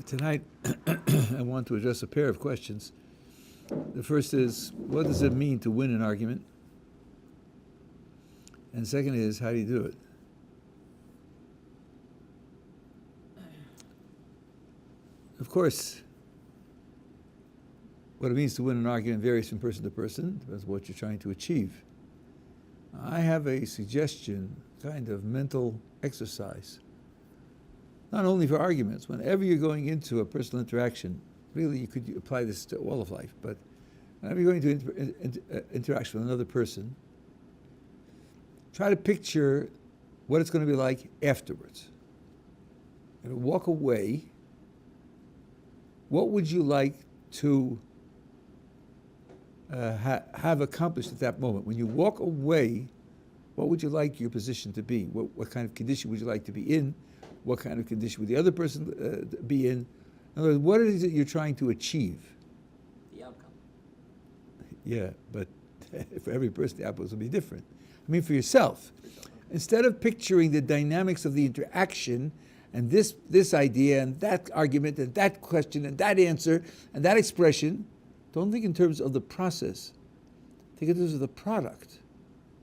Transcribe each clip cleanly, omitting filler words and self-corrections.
Tonight, I want to address a pair of questions. The first is, what does it mean to win an argument? And second is, how do you do it? Of course, what it means to win an argument varies from person to person, depends on what you're trying to achieve. I have a suggestion, kind of mental exercise. Not only for arguments, whenever you're going into a personal interaction, really you could apply this to all of life, but whenever you're going to interaction with another person, try to picture what it's going to be like afterwards. And walk away, what would you like to have accomplished at that moment? When you walk away, what would you like your position to be? What kind of condition would you like to be in? What kind of condition would the other person be in? In other words, what is it you're trying to achieve? The outcome. Yeah, but for every person, the outcomes will be different. I mean, for yourself. Instead of picturing the dynamics of the interaction and this idea and that argument and that question and that answer and that expression, don't think in terms of the process. Think in terms of the product.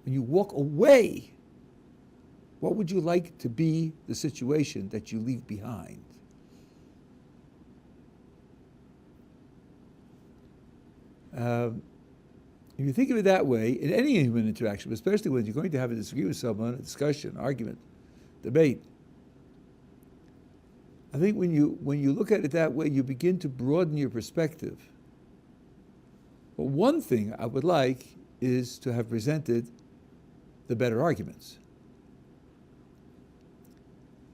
When you walk away, what would you like to be the situation that you leave behind? If you think of it that way, in any human interaction, especially when you're going to have a disagreement with someone, a discussion, argument, debate, I think when you look at it that way, you begin to broaden your perspective. But one thing I would like is to have presented the better arguments.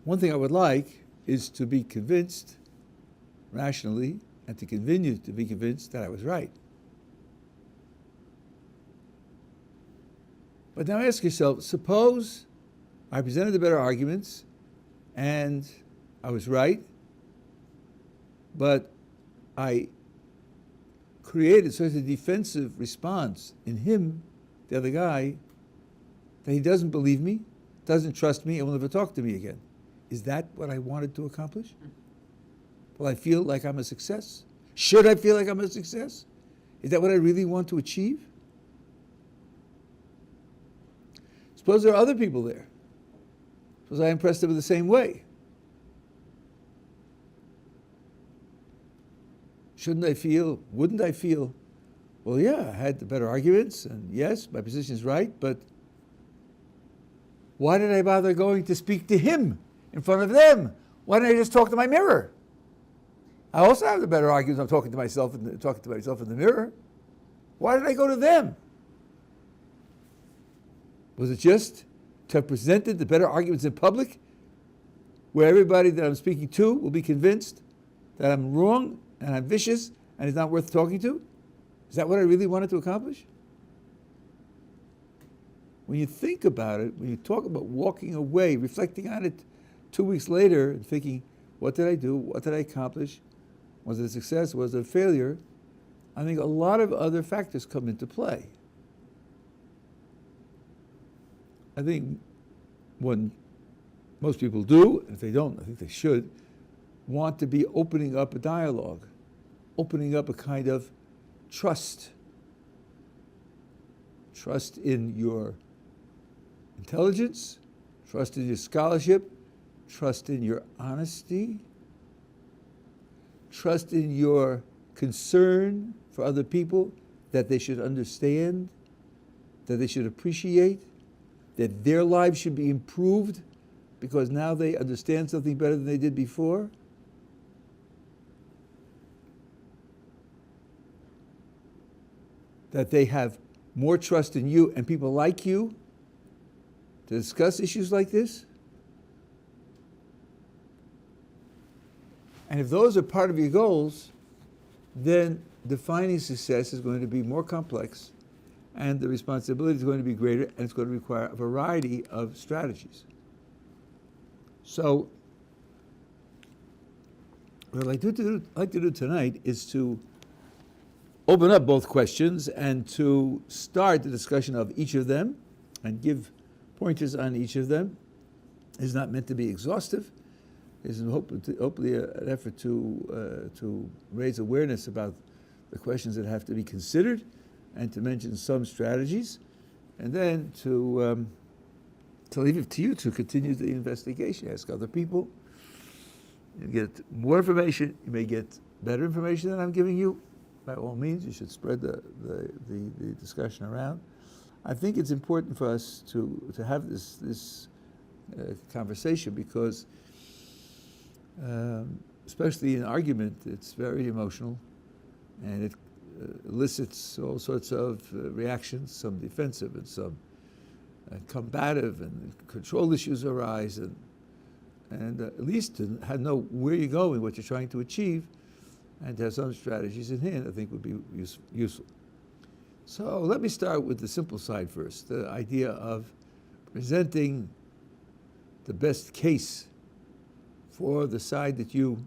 One thing I would like is to be convinced rationally and to continue to be convinced that I was right. But now ask yourself, suppose I presented the better arguments and I was right, but I created such a defensive response in him, the other guy, that he doesn't believe me, doesn't trust me, and will never talk to me again. Is that what I wanted to accomplish? Will I feel like I'm a success? Should I feel like I'm a success? Is that what I really want to achieve? Suppose there are other people there. Suppose I impressed them in the same way. Wouldn't I feel, well, yeah, I had the better arguments, and yes, my position is right, but why did I bother going to speak to him in front of them? Why didn't I just talk to my mirror? I also have the better arguments. I'm talking to myself in the mirror. Why did I go to them? Was it just to have presented the better arguments in public, where everybody that I'm speaking to will be convinced that I'm wrong and I'm vicious and it's not worth talking to? Is that what I really wanted to accomplish? When you think about it, when you talk about walking away, reflecting on it 2 weeks later and thinking, what did I do? What did I accomplish? Was it a success? Was it a failure? I think a lot of other factors come into play. I think when most people do, and if they don't, I think they should, want to be opening up a dialogue, opening up a kind of trust. Trust in your intelligence, trust in your scholarship, trust in your honesty, trust in your concern for other people, that they should understand, that they should appreciate, that their lives should be improved because now they understand something better than they did before. That they have more trust in you and people like you to discuss issues like this. And if those are part of your goals, then defining success is going to be more complex and the responsibility is going to be greater and it's going to require a variety of strategies. So what I'd like to do tonight is to open up both questions and to start the discussion of each of them and give pointers on each of them. It's not meant to be exhaustive, is hopefully an effort to raise awareness about the questions that have to be considered, and to mention some strategies, and then to leave it to you to continue the investigation. Ask other people. You get more information. You may get better information than I'm giving you. By all means, you should spread the discussion around. I think it's important for us to have this conversation, because especially in argument, it's very emotional, and it elicits all sorts of reactions, some defensive and some combative, and control issues arise, and at least to know where you're going, what you're trying to achieve, and to have some strategies in hand, I think would be useful. So let me start with the simple side first, the idea of presenting the best case for the side that you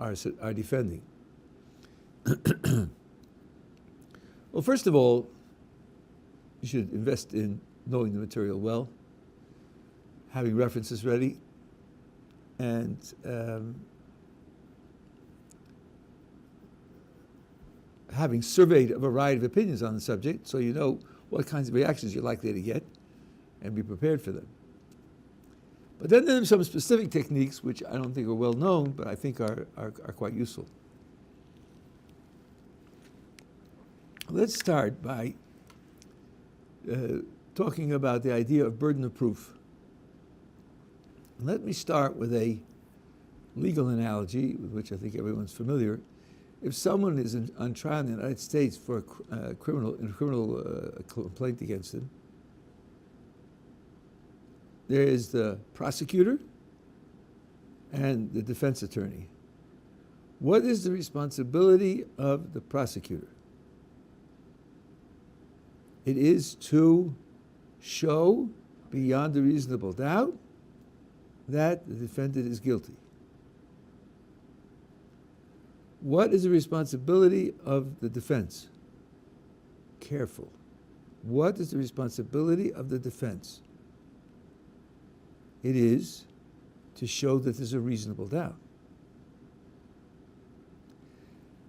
are defending. Well, first of all, you should invest in knowing the material well, having references ready, and having surveyed a variety of opinions on the subject, so you know what kinds of reactions you're likely to get, and be prepared for them. But then there are some specific techniques which I don't think are well known, but I think are quite useful. Let's start by talking about the idea of burden of proof. Let me start with a legal analogy with which I think everyone's familiar. If someone is on trial in the United States for a criminal complaint against him, there is the prosecutor and the defense attorney. What is the responsibility of the prosecutor? It is to show beyond a reasonable doubt that the defendant is guilty. What is the responsibility of the defense? Careful. What is the responsibility of the defense? It is to show that there's a reasonable doubt.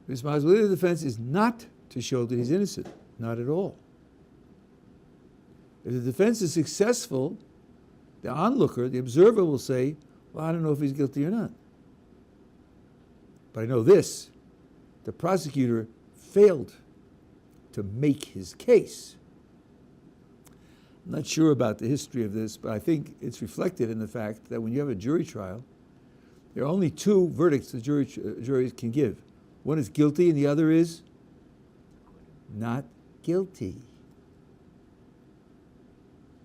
The responsibility of the defense is not to show that he's innocent, not at all. If the defense is successful, the onlooker, the observer, will say, well, I don't know if he's guilty or not. But I know this, the prosecutor failed to make his case. I'm not sure about the history of this, but I think it's reflected in the fact that when you have a jury trial, there are only two verdicts the jury can give. One is guilty and the other is not guilty.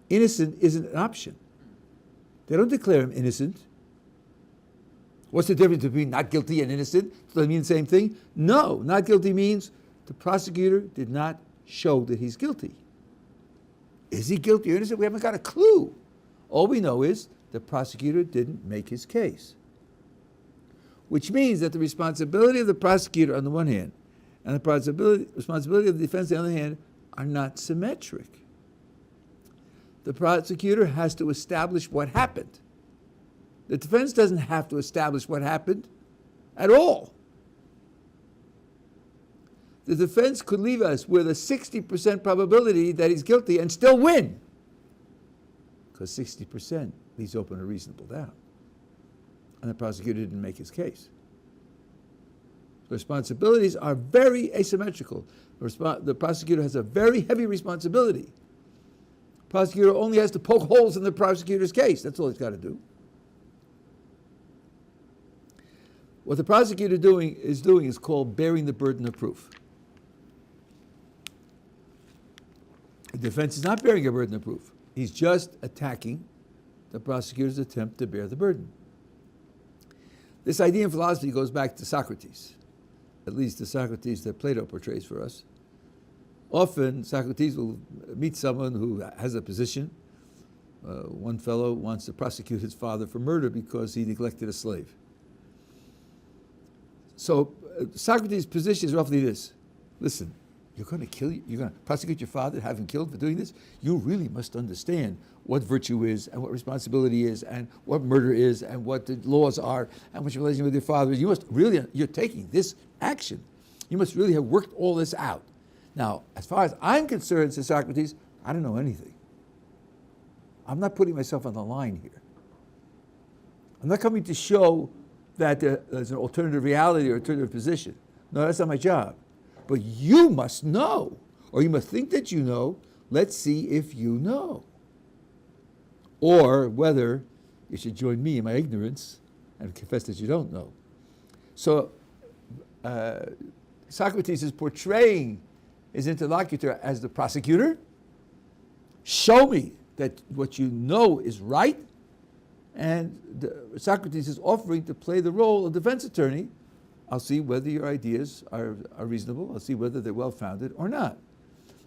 Innocent isn't an option. They don't declare him innocent. What's the difference between not guilty and innocent? Does that mean the same thing? No, not guilty means the prosecutor did not show that he's guilty. Is he guilty or innocent? We haven't got a clue. All we know is the prosecutor didn't make his case. Which means that the responsibility of the prosecutor on the one hand and the responsibility of the defense on the other hand are not symmetric. The prosecutor has to establish what happened. The defense doesn't have to establish what happened at all. The defense could leave us with a 60% probability that he's guilty and still win, because 60% leaves open a reasonable doubt. And the prosecutor didn't make his case. The responsibilities are very asymmetrical. The prosecutor has a very heavy responsibility. The prosecutor only has to poke holes in the prosecutor's case. That's all he's got to do. What the prosecutor is doing is called bearing the burden of proof. The defense is not bearing a burden of proof. He's just attacking the prosecutor's attempt to bear the burden. This idea in philosophy goes back to Socrates, at least the Socrates that Plato portrays for us. Often, Socrates will meet someone who has a position. One fellow wants to prosecute his father for murder because he neglected a slave. So Socrates' position is roughly this. Listen, you're going to kill you, you're going to prosecute your father, have him killed for doing this? You really must understand what virtue is and what responsibility is and what murder is and what the laws are and what your relation with your father is. You must really, you're taking this action. You must really have worked all this out. Now, as far as I'm concerned, says Socrates, I don't know anything. I'm not putting myself on the line here. I'm not coming to show that there's an alternative reality or alternative position. No, that's not my job. But you must know, or you must think that you know. Let's see if you know. Or whether you should join me in my ignorance and confess that you don't know. So Socrates is portraying his interlocutor as the prosecutor. Show me that what you know is right. And Socrates is offering to play the role of defense attorney. I'll see whether your ideas are reasonable. I'll see whether they're well-founded or not.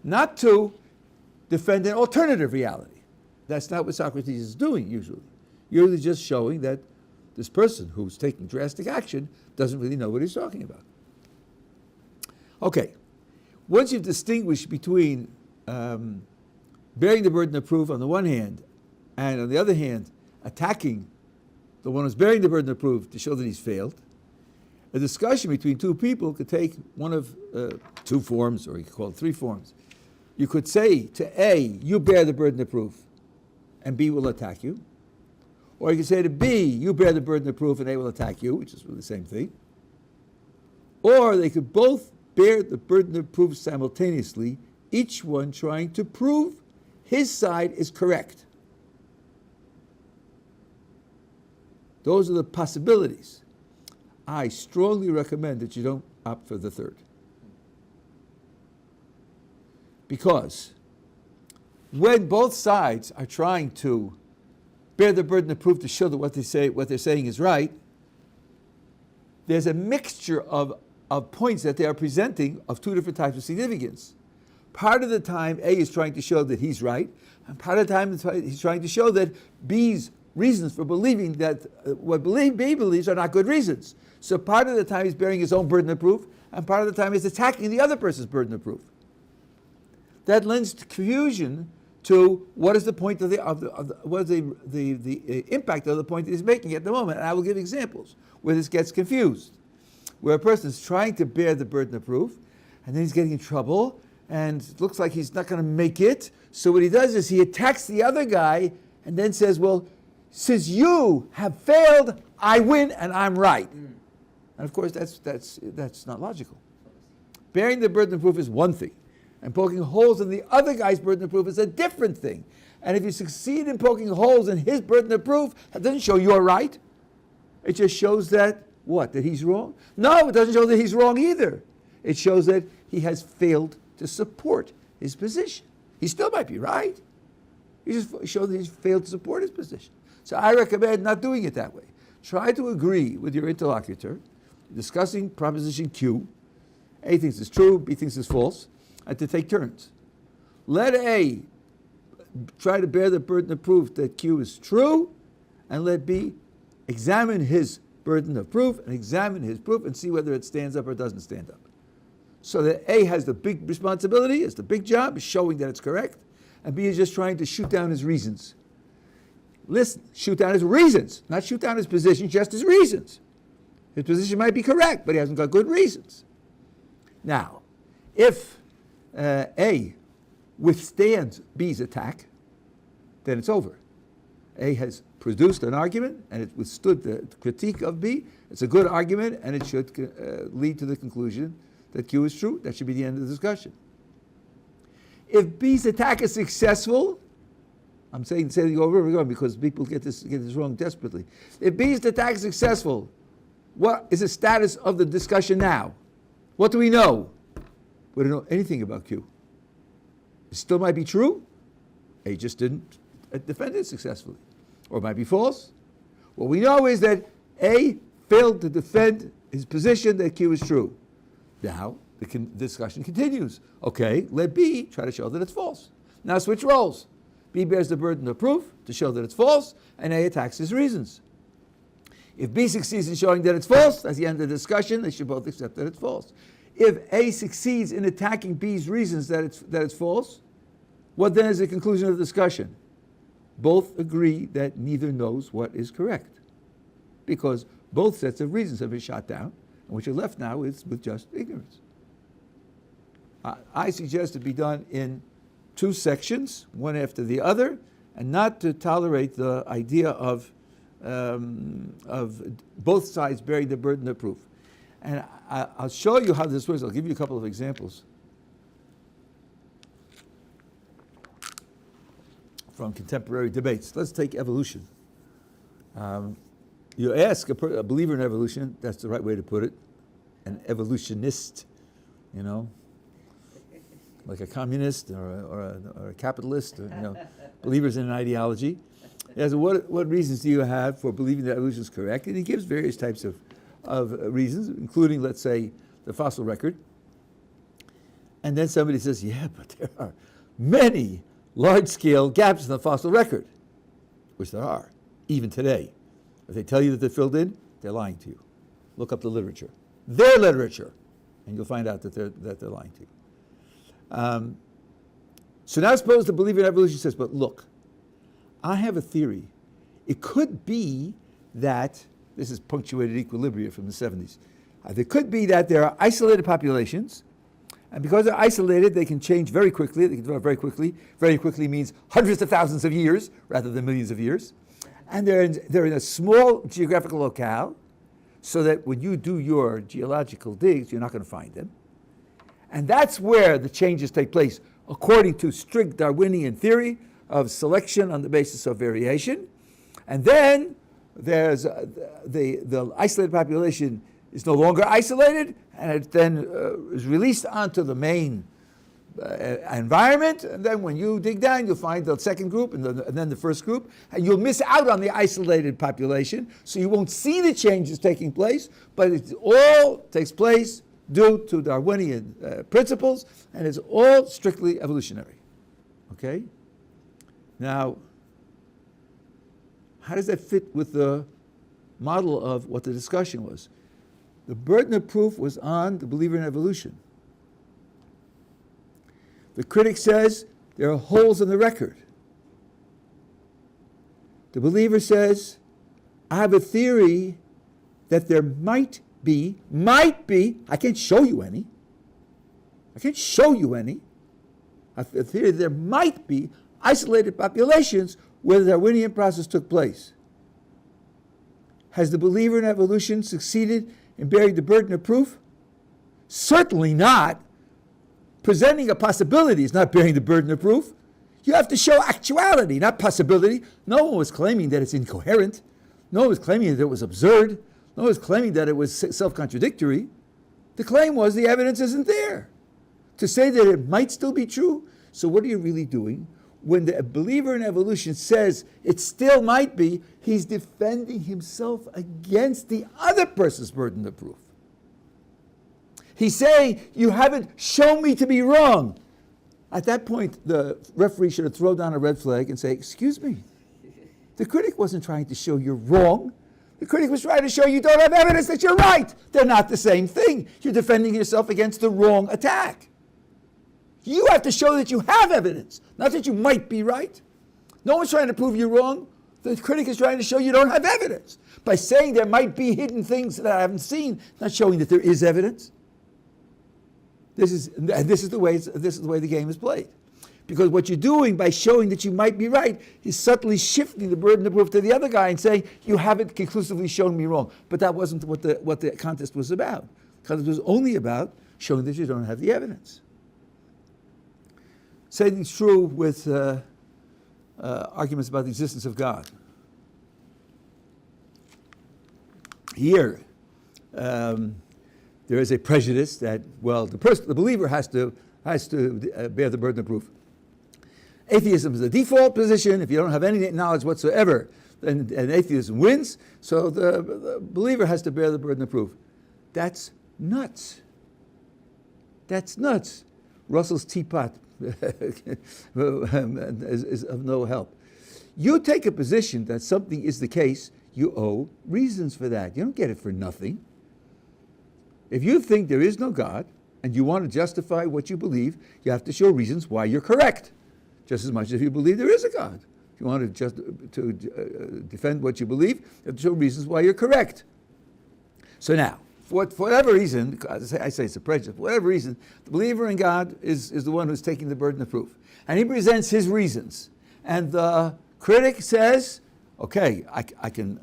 Not to defend an alternative reality. That's not what Socrates is doing usually. Usually just showing that this person who's taking drastic action doesn't really know what he's talking about. Okay, once you've distinguished between bearing the burden of proof on the one hand, and on the other hand, attacking the one who's bearing the burden of proof to show that he's failed, a discussion between two people could take one of two forms, or you could call it three forms. You could say to A, you bear the burden of proof, and B will attack you. Or you could say to B, you bear the burden of proof, and A will attack you, which is really the same thing. Or they could both bear the burden of proof simultaneously, each one trying to prove his side is correct. Those are the possibilities. I strongly recommend that you don't opt for the third. Because when both sides are trying to bear the burden of proof to show that what they're saying is right, there's a mixture of points that they are presenting of two different types of significance. Part of the time, A is trying to show that he's right, and part of the time he's trying to show that B's reasons for believing that what B believes are not good reasons. So part of the time he's bearing his own burden of proof, and part of the time he's attacking the other person's burden of proof. That lends confusion to what is the point what is the impact of the point that he's making at the moment. And I will give examples where this gets confused, where a person is trying to bear the burden of proof, and then he's getting in trouble, and it looks like he's not going to make it. So what he does is he attacks the other guy, and then says, well, since you have failed, I win and I'm right. And of course, that's not logical. Bearing the burden of proof is one thing, and poking holes in the other guy's burden of proof is a different thing. And if you succeed in poking holes in his burden of proof, that doesn't show you're right. It just shows that, what, that he's wrong? No, it doesn't show that he's wrong either. It shows that he has failed to support his position. He still might be right. He just shows that he's failed to support his position. So I recommend not doing it that way. Try to agree with your interlocutor, discussing proposition Q. A thinks it's true, B thinks it's false, and to take turns. Let A try to bear the burden of proof that Q is true, and let B examine his burden of proof and examine his proof and see whether it stands up or doesn't stand up. So that A has the big responsibility, it's the big job, is showing that it's correct, and B is just trying to shoot down his reasons. Listen, shoot down his reasons, not shoot down his position, just his reasons. His position might be correct, but he hasn't got good reasons. Now, if A withstands B's attack, then it's over. A has produced an argument, and it withstood the critique of B. It's a good argument, and it should lead to the conclusion that Q is true. That should be the end of the discussion. If B's attack is successful, I'm saying over and over again because people get this wrong desperately. If B's attack is successful, what is the status of the discussion now? What do we know? We don't know anything about Q. It still might be true. A just didn't defend it successfully. Or it might be false. What we know is that A failed to defend his position that Q is true. Now, the discussion continues. Okay, let B try to show that it's false. Now switch roles. B bears the burden of proof to show that it's false, and A attacks his reasons. If B succeeds in showing that it's false, that's the end of the discussion. They should both accept that it's false. if A succeeds in attacking B's reasons that it's false, what then is the conclusion of the discussion? Both agree that neither knows what is correct, because both sets of reasons have been shot down, and what you're left now is with just ignorance. I suggest it be done in two sections, one after the other, and not to tolerate the idea of both sides bearing the burden of proof. And I'll show you how this works. I'll give you a couple of examples from contemporary debates. Let's take evolution. You ask a believer in evolution, that's the right way to put it, an evolutionist, you know, like a communist or a capitalist, or, believers in an ideology. He asks, what reasons do you have for believing that evolution is correct? And he gives various types of reasons, including, let's say, the fossil record. And then somebody says, yeah, but there are many large-scale gaps in the fossil record, which there are, even today. If they tell you that they're filled in, they're lying to you. Look up the literature, their literature, and you'll find out that they're lying to you. So now suppose the believer in evolution says, but look, I have a theory. It could be that, this is punctuated equilibria from the 70s, it could be that there are isolated populations, and because they're isolated, they can change very quickly. They can develop very quickly. Very quickly means hundreds of thousands of years rather than millions of years. And they're in a small geographical locale, so that when you do your geological digs, you're not going to find them. And that's where the changes take place, according to strict Darwinian theory of selection on the basis of variation. And then there's the isolated population is no longer isolated, and it then is released onto the main environment. And then when you dig down, you'll find the second group and then the first group, and you'll miss out on the isolated population, so you won't see the changes taking place, but it all takes place due to Darwinian principles, and it's all strictly evolutionary. Okay? Now, how does that fit with the model of what the discussion was? The burden of proof was on the believer in evolution. The critic says there are holes in the record. The believer says, I have a theory that there might be, I can't show you any. A theory that there might be isolated populations where the Darwinian process took place. Has the believer in evolution succeeded in bearing the burden of proof? Certainly not. Presenting a possibility is not bearing the burden of proof. You have to show actuality, not possibility. No one was claiming that it's incoherent. No one was claiming that it was absurd. No one was claiming that it was self-contradictory. The claim was the evidence isn't there. To say that it might still be true, so what are you really doing? When the believer in evolution says it still might be, he's defending himself against the other person's burden of proof. He's saying, you haven't shown me to be wrong. At that point, the referee should have thrown down a red flag and say, excuse me, the critic wasn't trying to show you're wrong. The critic was trying to show you don't have evidence that you're right. They're not the same thing. You're defending yourself against the wrong attack. You have to show that you have evidence, not that you might be right. No one's trying to prove you're wrong. The critic is trying to show you don't have evidence. By saying there might be hidden things that I haven't seen, not showing that there is evidence. This is the way the game is played. Because what you're doing by showing that you might be right is subtly shifting the burden of proof to the other guy and saying, you haven't conclusively shown me wrong. But that wasn't what the contest was about. The contest was only about showing that you don't have the evidence. Same thing's true with arguments about the existence of God. Here, there is a prejudice that, well, the believer has to bear the burden of proof. Atheism is the default position. If you don't have any knowledge whatsoever, then atheism wins. So the believer has to bear the burden of proof. That's nuts. That's nuts. Russell's teapot is of no help. You take a position that something is the case, you owe reasons for that. You don't get it for nothing. If you think there is no God, and you want to justify what you believe, you have to show reasons why you're correct, just as much as if you believe there is a God. If you want to defend what you believe, you have to show reasons why you're correct. So now, for whatever reason, I say it's a prejudice, for whatever reason, the believer in God is the one who's taking the burden of proof. And he presents his reasons. And the critic says, okay, I can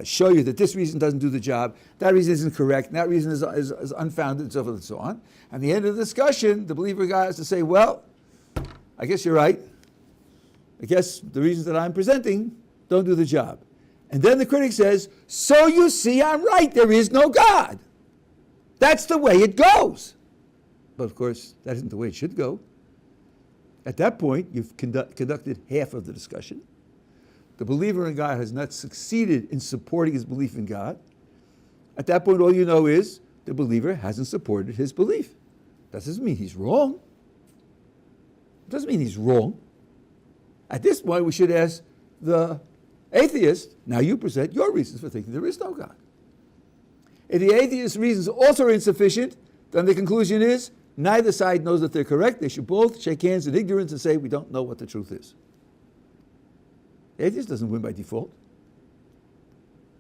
show you that this reason doesn't do the job, that reason isn't correct, and that reason is unfounded, and so forth and so on. And at the end of the discussion, the believer in God has to say, well, I guess you're right. I guess the reasons that I'm presenting don't do the job. And then the critic says, so you see I'm right, there is no God. That's the way it goes. But of course, that isn't the way it should go. At that point, you've conducted half of the discussion. The believer in God has not succeeded in supporting his belief in God. At that point, all you know is the believer hasn't supported his belief. That doesn't mean he's wrong. It doesn't mean he's wrong. At this point, we should ask the atheist, now you present your reasons for thinking there is no God. If the atheist's reasons also are insufficient, then the conclusion is neither side knows that they're correct. They should both shake hands in ignorance and say, we don't know what the truth is. The atheist doesn't win by default.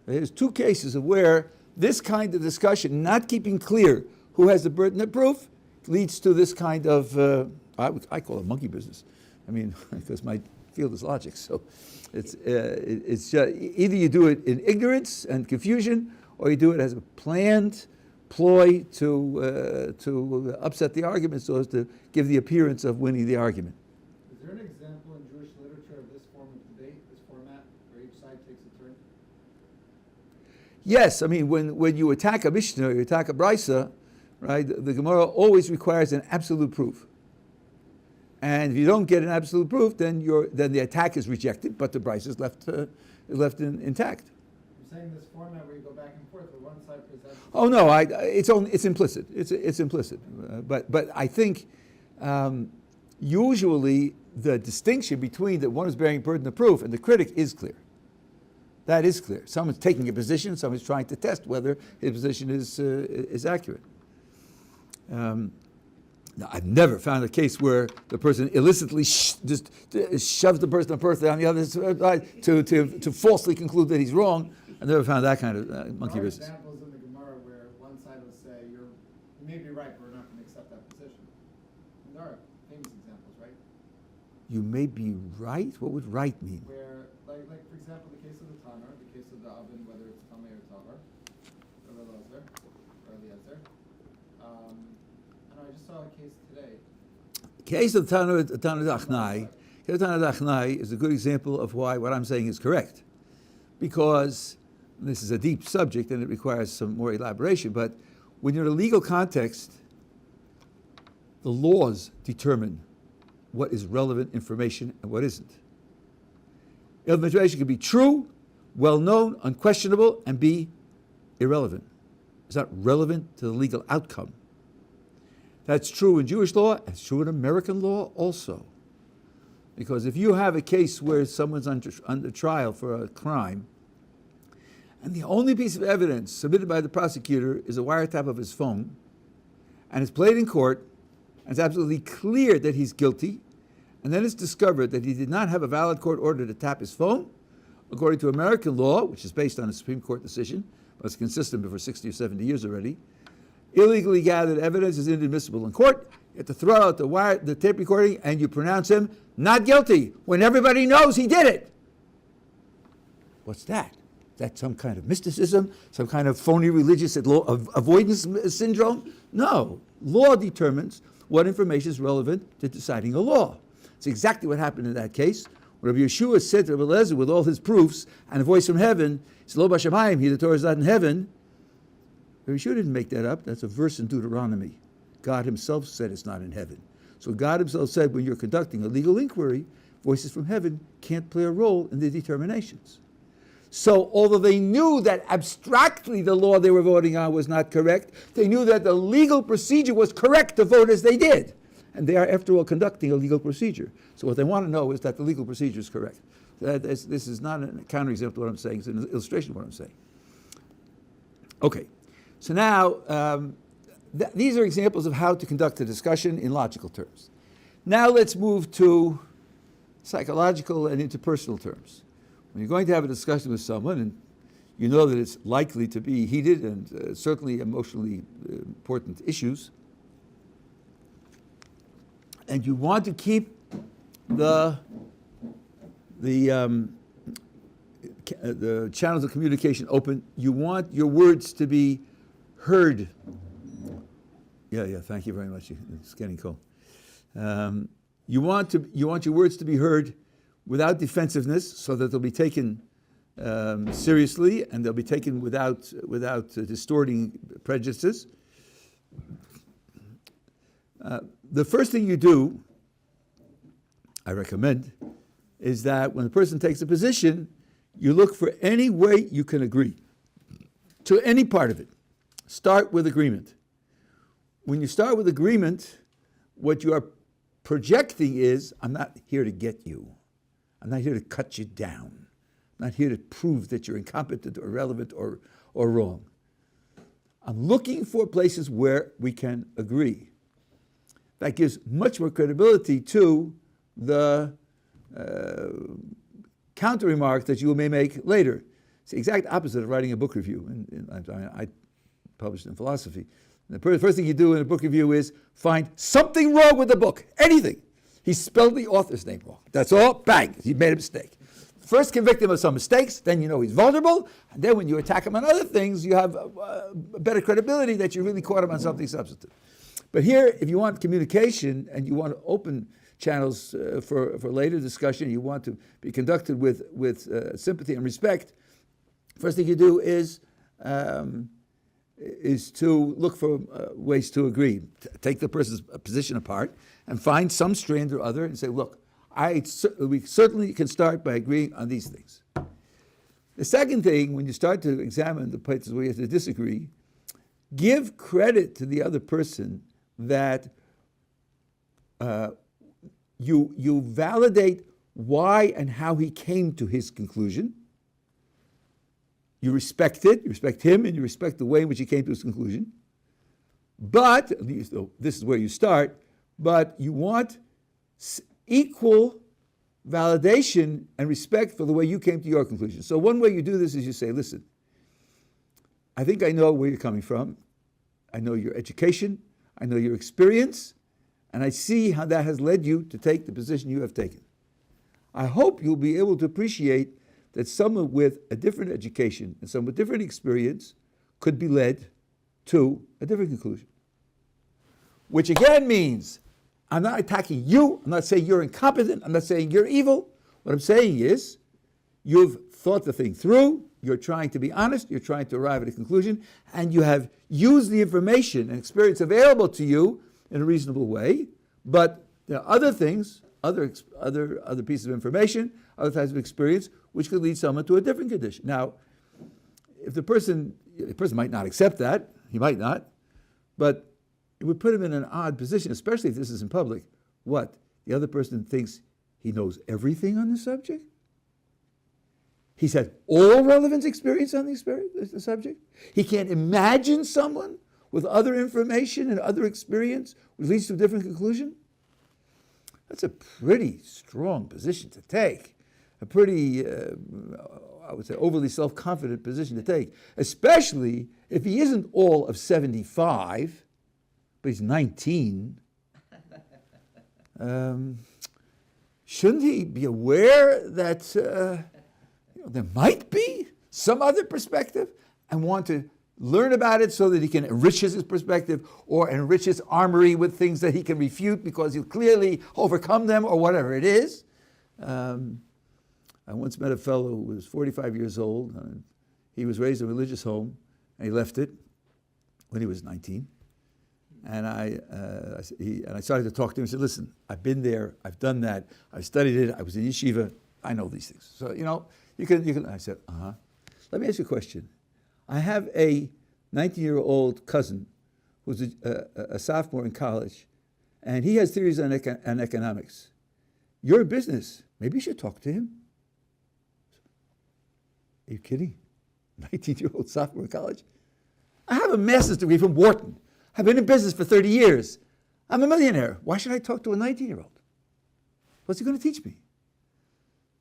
There's two cases of where this kind of discussion, not keeping clear who has the burden of proof, leads to this kind of, I call it monkey business. I mean, because my field is logic. So it's either you do it in ignorance and confusion, or you do it as a planned ploy to upset the argument so as to give the appearance of winning the argument. Is there an example in Jewish literature of this form of debate, this format, where each side takes a turn? Yes, I mean, when you attack a Mishnah or you attack a Brisa, right, the Gemara always requires an absolute proof. And if you don't get an absolute proof, then the attack is rejected, but the Brisa is left intact. You're saying this format where you go back and forth, where one side presents... Oh no, it's implicit. It's implicit. But I think usually the distinction between the one who's bearing burden of proof and the critic is clear. That is clear. Someone's taking a position, someone's trying to test whether his position is accurate. Now, I've never found a case where the person illicitly just shoves the person on the other side to falsely conclude that he's wrong. I've never found that kind of monkey business. There are examples in the Gemara where one side will say, you may be right, but we're not going to accept that position. And there are famous examples, right? You may be right? What would right mean? Where, like for example, the case of the Tanner, the case of the oven, whether it's Tameh or Tavar, or Eliezer, and I just saw a case today. The case of Tanner Dachnai, is a good example of why what I'm saying is correct. Because this is a deep subject and it requires some more elaboration, but when you're in a legal context, the laws determine what is relevant information and what isn't. Information can be true, well-known, unquestionable, and be irrelevant. It's not relevant to the legal outcome. That's true in Jewish law, it's true in American law also. Because if you have a case where someone's under trial for a crime, and the only piece of evidence submitted by the prosecutor is a wiretap of his phone, and it's played in court, and it's absolutely clear that he's guilty, and then it's discovered that he did not have a valid court order to tap his phone, according to American law, which is based on a Supreme Court decision, but it's consistent for 60 or 70 years already, illegally gathered evidence is inadmissible in court. You have to throw out the tape recording, and you pronounce him not guilty when everybody knows he did it. What's that? Is that some kind of mysticism, some kind of phony religious avoidance syndrome? No. Law determines what information is relevant to deciding a law. It's exactly what happened in that case. When Rabbi Yeshua said to Rabbi Eliezer with all his proofs and a voice from heaven, it's Lo B'Shamayim, he, the Torah is not in heaven. Rabbi Yeshua didn't make that up. That's a verse in Deuteronomy. God himself said it's not in heaven. So God himself said when you're conducting a legal inquiry, voices from heaven can't play a role in the determinations. So although they knew that abstractly the law they were voting on was not correct, they knew that the legal procedure was correct to vote as they did. And they are, after all, conducting a legal procedure. So what they want to know is that the legal procedure is correct. This is not a counterexample of what I'm saying. It's an illustration of what I'm saying. Okay. So now, these are examples of how to conduct a discussion in logical terms. Now let's move to psychological and interpersonal terms. When you're going to have a discussion with someone, and you know that it's likely to be heated and certainly emotionally important issues, and you want to keep the channels of communication open, you want your words to be heard. Yeah, thank you very much. It's getting cold. You want your words to be heard without defensiveness, so that they'll be taken seriously, and they'll be taken without distorting prejudices. The first thing you do, I recommend, is that when a person takes a position, you look for any way you can agree to any part of it. Start with agreement. When you start with agreement, what you are projecting is, I'm not here to get you. I'm not here to cut you down. I'm not here to prove that you're incompetent or irrelevant or wrong. I'm looking for places where we can agree. That gives much more credibility to the counter remark that you may make later. It's the exact opposite of writing a book review. I published in philosophy. The first thing you do in a book review is find something wrong with the book, anything. He spelled the author's name wrong. That's all, bang, he made a mistake. First convict him of some mistakes, then you know he's vulnerable, and then when you attack him on other things, you have better credibility that you really caught him on something substantive. But here, if you want communication and you want to open channels for later discussion, you want to be conducted with sympathy and respect, first thing you do is to look for ways to agree. Take the person's position apart and find some strand or other and say, look, we certainly can start by agreeing on these things. The second thing, when you start to examine the places where you have to disagree, give credit to the other person that you validate why and how he came to his conclusion. You respect it, you respect him, and you respect the way in which he came to his conclusion. But, this is where you start, but you want equal validation and respect for the way you came to your conclusion. So one way you do this is you say, listen, I think I know where you're coming from. I know your education, I know your experience, and I see how that has led you to take the position you have taken. I hope you'll be able to appreciate that someone with a different education and someone with different experience could be led to a different conclusion. Which again means, I'm not attacking you, I'm not saying you're incompetent, I'm not saying you're evil. What I'm saying is, you've thought the thing through, you're trying to be honest, you're trying to arrive at a conclusion, and you have used the information and experience available to you in a reasonable way, but there are other things, other pieces of information, other types of experience, which could lead someone to a different condition. Now, if the person might not accept that, he might not, but it would put him in an odd position, especially if this is in public. What? The other person thinks he knows everything on the subject? He's had all relevant experience on the subject? He can't imagine someone with other information and other experience which leads to a different conclusion? That's a pretty strong position to take. A pretty, I would say, overly self-confident position to take, especially if he isn't all of 75, but he's 19. Shouldn't he be aware that there might be some other perspective and want to learn about it so that he can enrich his perspective or enrich his armory with things that he can refute because he'll clearly overcome them or whatever it is? I once met a fellow who was 45 years old. He was raised in a religious home, and he left it when he was 19. And I started to talk to him and said, listen, I've been there, I've done that, I've studied it, I was in yeshiva, I know these things. So, you can. I said, Let me ask you a question. I have a 19-year-old cousin who's a sophomore in college, and he has theories on economics. You're in business. Maybe you should talk to him. Are you kidding? 19-year-old sophomore in college? I have a master's degree from Wharton. I've been in business for 30 years. I'm a millionaire. Why should I talk to a 19-year-old? What's he going to teach me?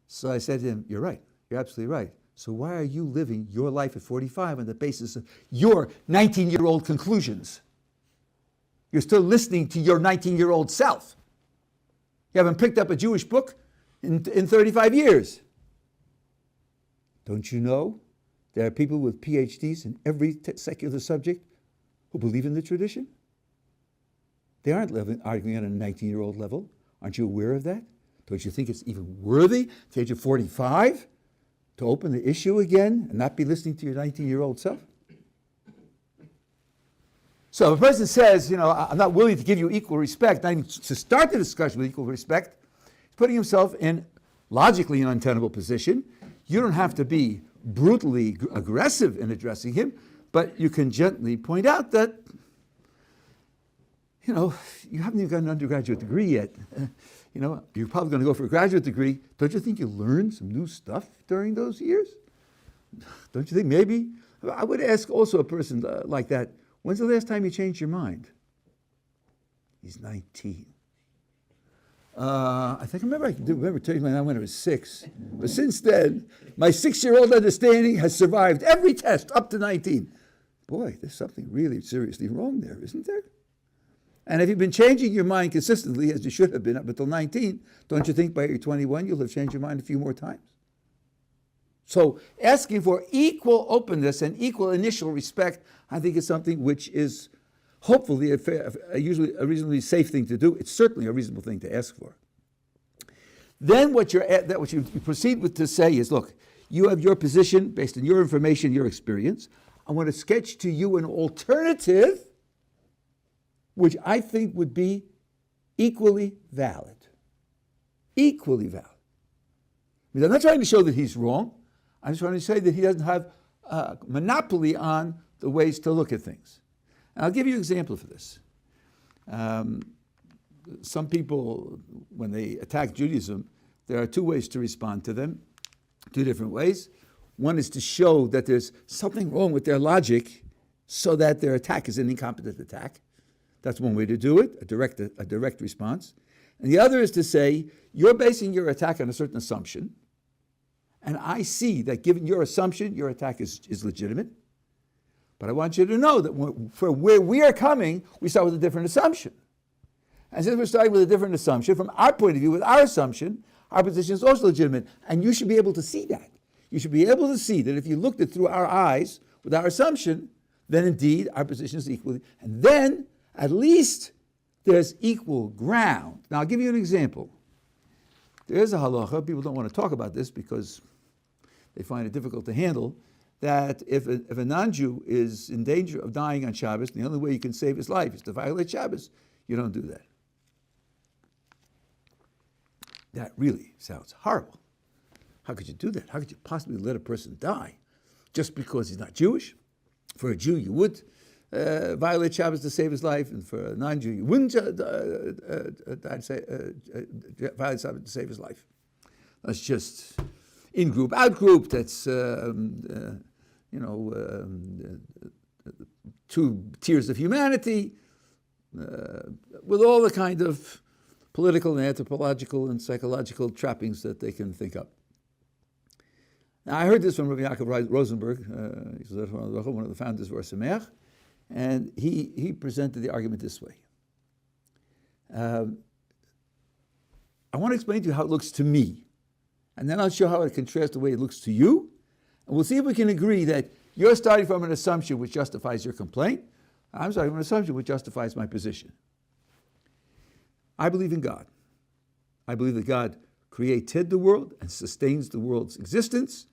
So I said to him, you're right. You're absolutely right. So why are you living your life at 45 on the basis of your 19-year-old conclusions? You're still listening to your 19-year-old self. You haven't picked up a Jewish book in 35 years. Don't you know there are people with PhDs in every secular subject who believe in the tradition? They aren't arguing on a 19-year-old level. Aren't you aware of that? Don't you think it's even worthy at the age of 45 to open the issue again and not be listening to your 19-year-old self? So if a person says, I'm not willing to give you equal respect, not even to start the discussion with equal respect, he's putting himself in logically an untenable position. You don't have to be brutally aggressive in addressing him, but you can gently point out that, you haven't even got an undergraduate degree yet. You're probably going to go for a graduate degree. Don't you think you learned some new stuff during those years? Don't you think maybe? I would ask also a person like that, when's the last time you changed your mind? He's 19. I remember telling my when I was 6. But since then, my 6-year-old understanding has survived every test up to 19. Boy, there's something really seriously wrong there, isn't there? And if you've been changing your mind consistently, as you should have been up until 19, don't you think by your 21 you'll have changed your mind a few more times? So asking for equal openness and equal initial respect, I think is something which is hopefully usually a reasonably safe thing to do. It's certainly a reasonable thing to ask for. Then what you proceed with to say is, look, you have your position based on your information, your experience. I want to sketch to you an alternative which I think would be equally valid. Equally valid. I mean, I'm not trying to show that he's wrong. I'm just trying to say that he doesn't have a monopoly on the ways to look at things. And I'll give you an example for this. Some people, when they attack Judaism, there are 2 ways to respond to them, 2 different ways. One is to show that there's something wrong with their logic so that their attack is an incompetent attack. That's one way to do it, a direct response. And the other is to say, you're basing your attack on a certain assumption, and I see that given your assumption, your attack is legitimate. But I want you to know that for where we are coming, we start with a different assumption. And since we're starting with a different assumption, from our point of view, with our assumption, our position is also legitimate. And you should be able to see that. You should be able to see that if you looked at through our eyes with our assumption, then indeed our position is equally. And then at least there's equal ground. Now I'll give you an example. There's a halacha, people don't want to talk about this because they find it difficult to handle, that if a non-Jew is in danger of dying on Shabbos, the only way you can save his life is to violate Shabbos, you don't do that. That really sounds horrible. How could you do that? How could you possibly let a person die just because he's not Jewish? For a Jew, you would violate Shabbos to save his life, and for a non-Jew, you wouldn't violate Shabbos to save his life. That's just in-group, out-group. That's 2 tiers of humanity, with all the kind of political and anthropological and psychological trappings that they can think up. Now, I heard this from Rabbi Yaakov Rosenberg, he's one of the founders of Ohr Somayach, and he presented the argument this way. I want to explain to you how it looks to me, and then I'll show how it contrasts the way it looks to you, and we'll see if we can agree that you're starting from an assumption which justifies your complaint. I'm starting from an assumption which justifies my position. I believe in God. I believe that God created the world and sustains the world's existence.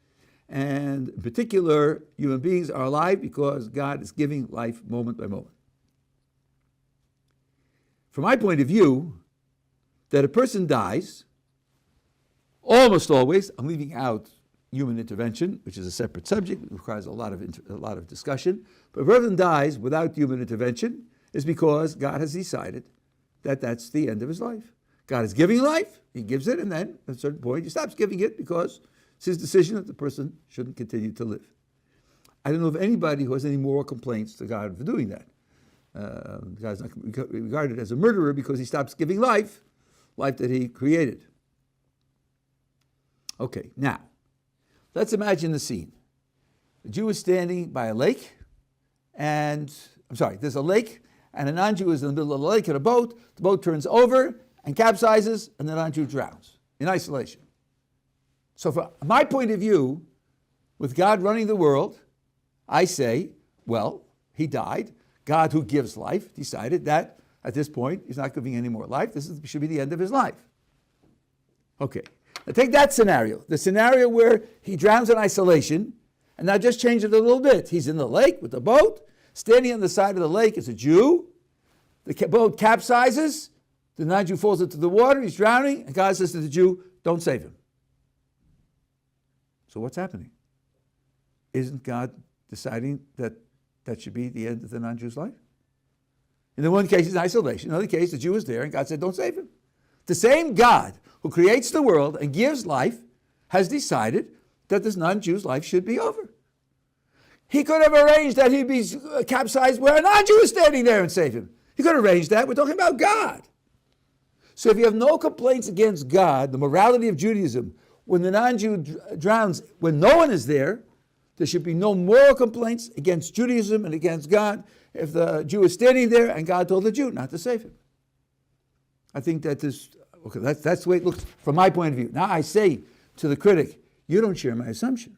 And in particular, human beings are alive because God is giving life moment by moment. From my point of view, that a person dies, almost always, I'm leaving out human intervention, which is a separate subject, it requires a lot of discussion, but if a person dies without human intervention, it's because God has decided that that's the end of his life. God is giving life, he gives it, and then at a certain point he stops giving it because it's his decision that the person shouldn't continue to live. I don't know of anybody who has any moral complaints to God for doing that. God's not regarded as a murderer because he stops giving life that he created. Okay, now, let's imagine the scene. The Jew is standing by a lake, there's a lake, and a non-Jew is in the middle of the lake in a boat. The boat turns over and capsizes, and the non-Jew drowns in isolation. So from my point of view, with God running the world, I say, well, he died. God, who gives life, decided that at this point he's not giving any more life. Should be the end of his life. Okay, now take that scenario, the scenario where he drowns in isolation, and now just change it a little bit. He's in the lake with the boat. Standing on the side of the lake is a Jew. The boat capsizes. The non-Jew falls into the water. He's drowning. And God says to the Jew, don't save him. So what's happening? Isn't God deciding that should be the end of the non-Jew's life? In the one case, it's isolation. In the other case, the Jew is there, and God said, don't save him. The same God who creates the world and gives life has decided that this non-Jew's life should be over. He could have arranged that he'd be capsized where a non-Jew is standing there and save him. He could have arranged that. We're talking about God. So if you have no complaints against God, the morality of Judaism, when the non-Jew drowns, when no one is there, there should be no moral complaints against Judaism and against God if the Jew is standing there and God told the Jew not to save him. I think that that's the way it looks from my point of view. Now I say to the critic, you don't share my assumption.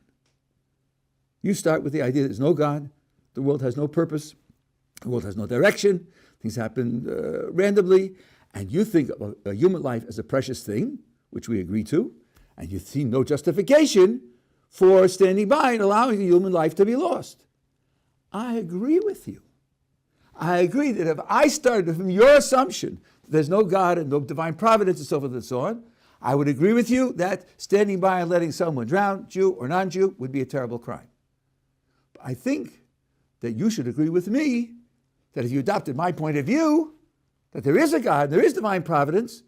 You start with the idea there's no God, the world has no purpose, the world has no direction, things happen randomly, and you think of a human life as a precious thing, which we agree to, and you see no justification for standing by and allowing the human life to be lost. I agree with you. I agree that if I started from your assumption that there's no God and no divine providence and so forth and so on, I would agree with you that standing by and letting someone drown, Jew or non-Jew, would be a terrible crime. But I think that you should agree with me that if you adopted my point of view, that there is a God, there is divine providence,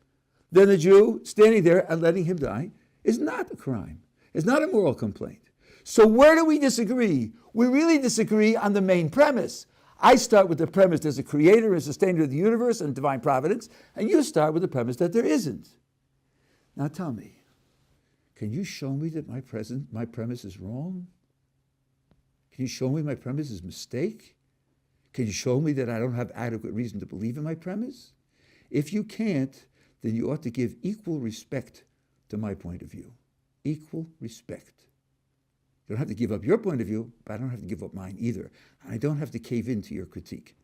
then the Jew standing there and letting him die is not a crime. It's not a moral complaint. So where do we disagree? We really disagree on the main premise. I start with the premise there's a creator and sustainer of the universe and divine providence, and you start with the premise that there isn't. Now tell me, can you show me that my premise is wrong? Can you show me my premise is a mistake? Can you show me that I don't have adequate reason to believe in my premise? If you can't, then you ought to give equal respect to my point of view. Equal respect. You don't have to give up your point of view, but I don't have to give up mine either. And I don't have to cave into your critique,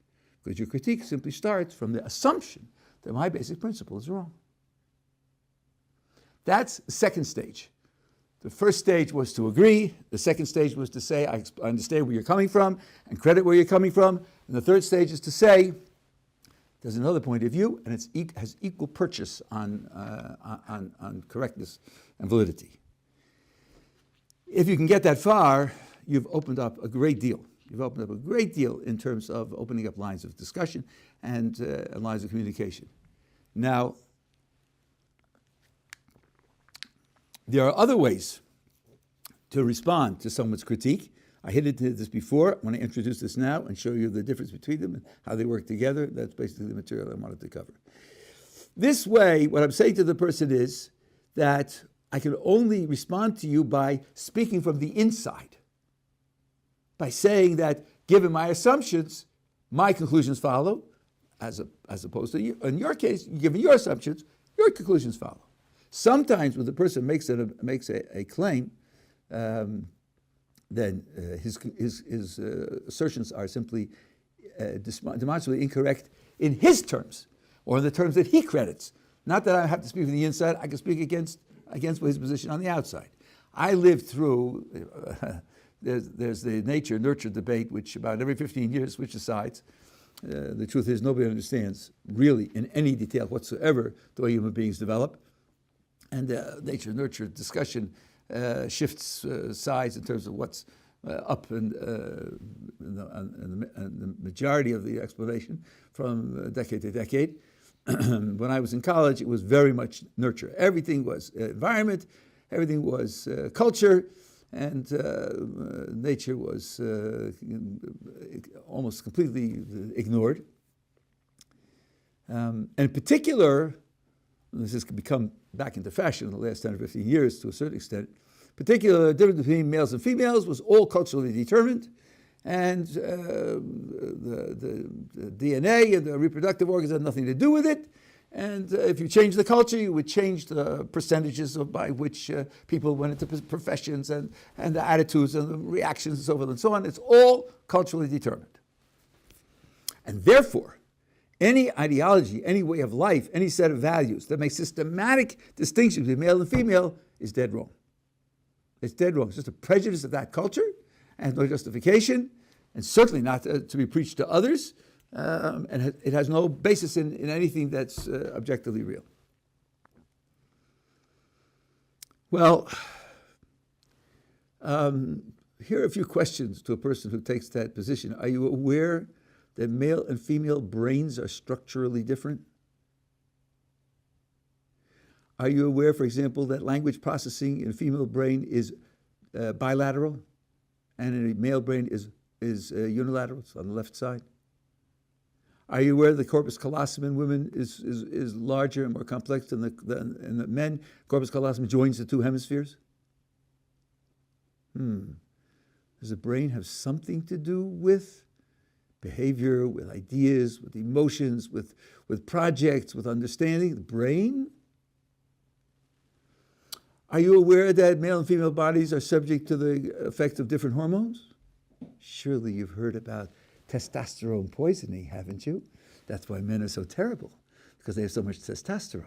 because your critique simply starts from the assumption that my basic principle is wrong. That's the second stage. The first stage was to agree. The second stage was to say, I understand where you're coming from and credit where you're coming from. And the third stage is to say, there's another point of view, and it has equal purchase on correctness and validity. If you can get that far, you've opened up a great deal. You've opened up a great deal in terms of opening up lines of discussion and lines of communication. Now, there are other ways to respond to someone's critique. I hinted to this before. I want to introduce this now and show you the difference between them and how they work together. That's basically the material I wanted to cover. This way, what I'm saying to the person is that I can only respond to you by speaking from the inside, by saying that given my assumptions, my conclusions follow, as opposed to you. In your case, given your assumptions, your conclusions follow. Sometimes when the person makes a claim, then his assertions are simply demonstrably incorrect in his terms, or in the terms that he credits. Not that I have to speak from the inside, I can speak against his position on the outside. I lived through, there's the nature-nurture debate, which about every 15 years switches sides. The truth is nobody understands really in any detail whatsoever the way human beings develop. And the nature-nurture discussion shifts sides in terms of what's up in the majority of the explanation from decade to decade. When I was in college, it was very much nurture. Everything was environment, everything was culture, and nature was almost completely ignored. And in particular, this has become back into fashion in the last 10 or 15 years to a certain extent, particular the difference between males and females was all culturally determined, and the DNA and the reproductive organs had nothing to do with it. And if you change the culture, you would change the percentages by which people went into professions and the attitudes and the reactions and so forth and so on. It's all culturally determined. And therefore, any ideology, any way of life, any set of values that makes systematic distinctions between male and female is dead wrong. It's dead wrong. It's just a prejudice of that culture and no justification, and certainly not to be preached to others. And it has no basis in anything that's objectively real. Well, here are a few questions to a person who takes that position. Are you aware that male and female brains are structurally different? Are you aware, for example, that language processing in a female brain is bilateral, and in a male brain is unilateral? It's on the left side. Are you aware that the corpus callosum in women is larger and more complex than in the men? Corpus callosum joins the two hemispheres. Does the brain have something to do with behavior, with ideas, with emotions, with projects, with understanding? The brain? Are you aware that male and female bodies are subject to the effects of different hormones? Surely you've heard about testosterone poisoning, haven't you? That's why men are so terrible, because they have so much testosterone.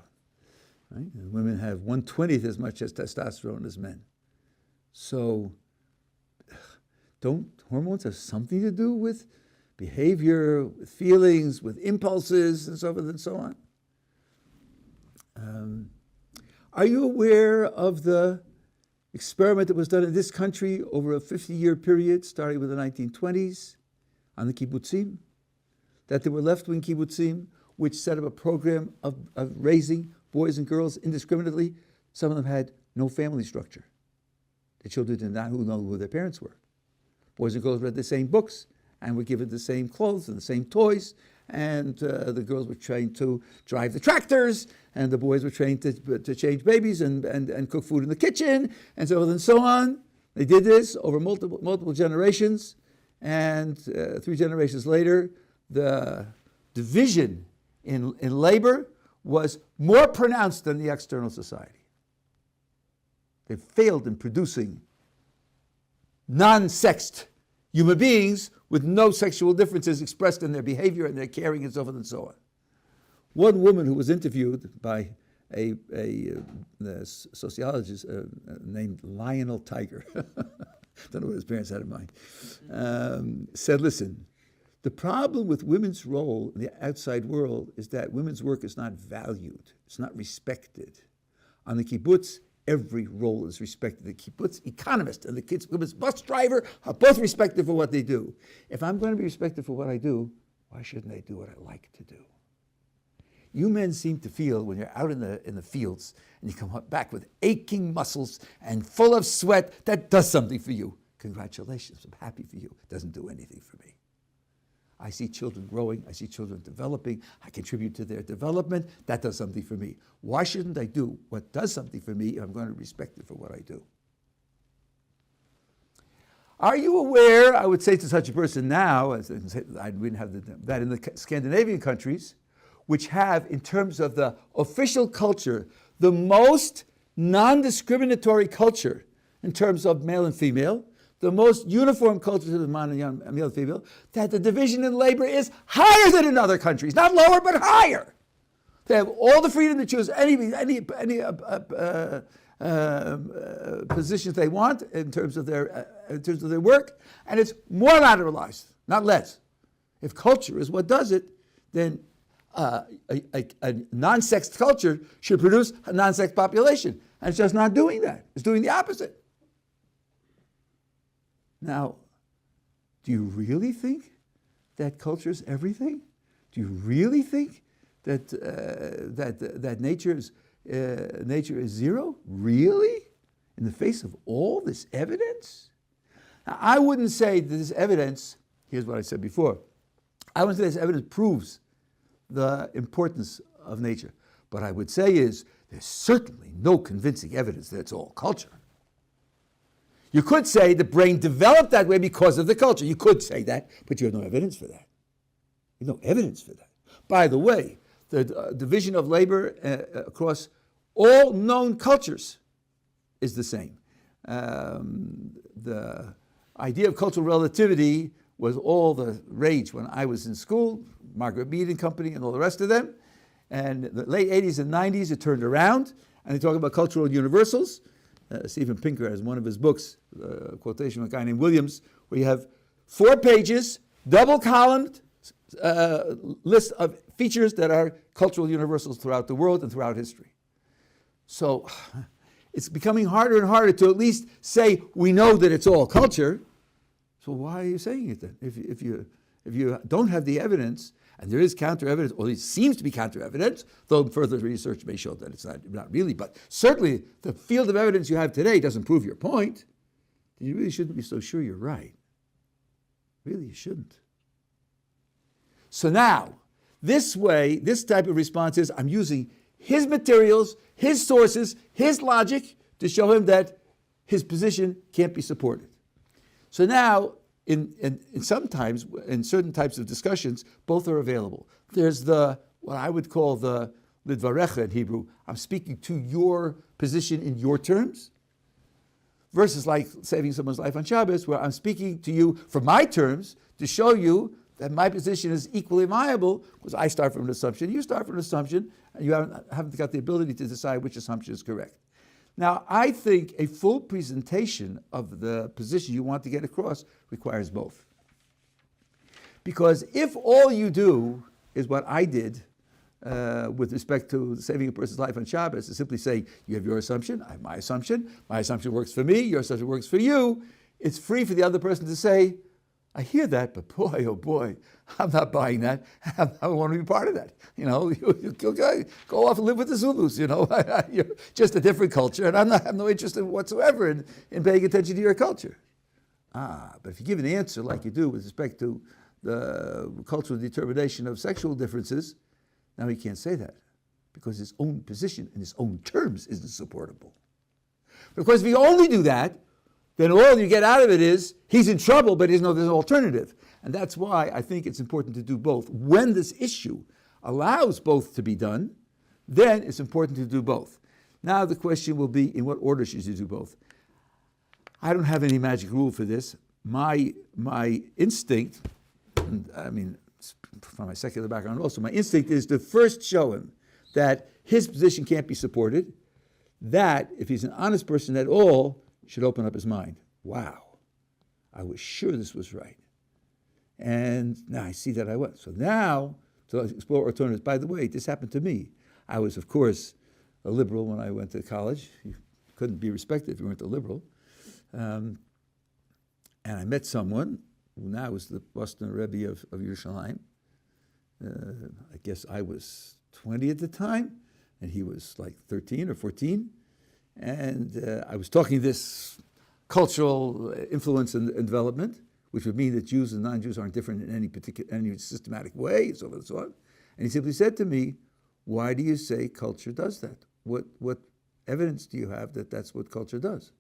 Right? And women have 1/20 as much as testosterone as men. So, don't hormones have something to do with behavior, with feelings, with impulses, and so forth and so on? Are you aware of the experiment that was done in this country over a 50-year period, starting with the 1920s, on the kibbutzim? That there were left-wing kibbutzim which set up a program of raising boys and girls indiscriminately. Some of them had no family structure. The children did not know who their parents were. Boys and girls read the same books and were given the same clothes and the same toys, and the girls were trained to drive the tractors, and the boys were trained to change babies and cook food in the kitchen, and so on and so on. They did this over multiple generations, and 3 generations later, the division in labor was more pronounced than the external society. They failed in producing non-sexed human beings with no sexual differences expressed in their behavior and their caring and so forth and so on. One woman who was interviewed by a sociologist named Lionel Tiger, don't know what his parents had in mind, said, listen, the problem with women's role in the outside world is that women's work is not valued, it's not respected. On the kibbutz, every role is respected. The kibbutz economist and the kibbutz bus driver are both respected for what they do. If I'm going to be respected for what I do, why shouldn't I do what I like to do? You men seem to feel when you're out in the fields and you come back with aching muscles and full of sweat, that does something for you. Congratulations, I'm happy for you. It doesn't do anything for me. I see children growing, I see children developing, I contribute to their development, that does something for me. Why shouldn't I do what does something for me if I'm going to be respected for what I do? Are you aware, I would say to such a person now, I wouldn't have that in the Scandinavian countries, which have, in terms of the official culture, the most non-discriminatory culture in terms of male and female, the most uniform culture to the male and female, that the division in labor is higher than in other countries, not lower, but higher. They have all the freedom to choose any positions they want in terms of their work, and it's more lateralized, not less. If culture is what does it, then a non-sexed culture should produce a non-sexed population, and it's just not doing that. It's doing the opposite. Now, do you really think that culture is everything? Do you really think that nature is zero? Really? in the face of all this evidence? Now, I wouldn't say that this evidence, here's what I said before, I wouldn't say this evidence proves the importance of nature. What I would say is there's certainly no convincing evidence that it's all culture. You could say the brain developed that way because of the culture. You could say that, but you have no evidence for that. You have no evidence for that. By the way, the division of labor across all known cultures is the same. The idea of cultural relativity was all the rage when I was in school, Margaret Mead and Company and all the rest of them. And the late 80s and 90s, it turned around, and they talk about cultural universals. Steven Pinker has one of his books, quotation from a guy named Williams, where you have 4 pages, double-columned list of features that are cultural universals throughout the world and throughout history. So it's becoming harder and harder to at least say we know that it's all culture. So why are you saying it then? If you don't have the evidence, and there is counter-evidence, or it seems to be counter-evidence, though further research may show that it's not really, but certainly the field of evidence you have today doesn't prove your point, then you really shouldn't be so sure you're right. Really, you shouldn't. So now, this way, this type of response is, I'm using his materials, his sources, his logic to show him that his position can't be supported. So now, in sometimes, in certain types of discussions, both are available. There's what I would call the lidvarecha in Hebrew. I'm speaking to your position in your terms, versus like saving someone's life on Shabbos, where I'm speaking to you for my terms to show you that my position is equally viable, because I start from an assumption, you start from an assumption, and you haven't got the ability to decide which assumption is correct. Now, I think a full presentation of the position you want to get across requires both. Because if all you do is what I did with respect to saving a person's life on Shabbos, is simply say, you have your assumption, I have my assumption works for me, your assumption works for you, it's free for the other person to say, I hear that, but boy, oh boy, I'm not buying that. I don't want to be part of that. You know, you go off and live with the Zulus, you know. You're just a different culture, and I have no interest whatsoever in paying attention to your culture. But if you give an answer like you do with respect to the cultural determination of sexual differences, now he can't say that, because his own position in his own terms isn't supportable. But of course, if you only do that, then all you get out of it is he's in trouble, but there's no alternative. And that's why I think it's important to do both. When this issue allows both to be done, then it's important to do both. Now the question will be, in what order should you do both? I don't have any magic rule for this. My instinct, and I mean, from my secular background also, my instinct is to first show him that his position can't be supported, that if he's an honest person at all, should open up his mind. Wow, I was sure this was right. And now I see that I was. So now, to explore alternatives. By the way, this happened to me. I was, of course, a liberal when I went to college. You couldn't be respected if you weren't a liberal. And I met someone who now was the Boston Rabbi of Yerushalayim. I guess I was 20 at the time, and he was like 13 or 14. And I was talking this cultural influence and development, which would mean that Jews and non-Jews aren't different in any systematic way, and so on and so on. And he simply said to me, why do you say culture does that? What evidence do you have that that's what culture does?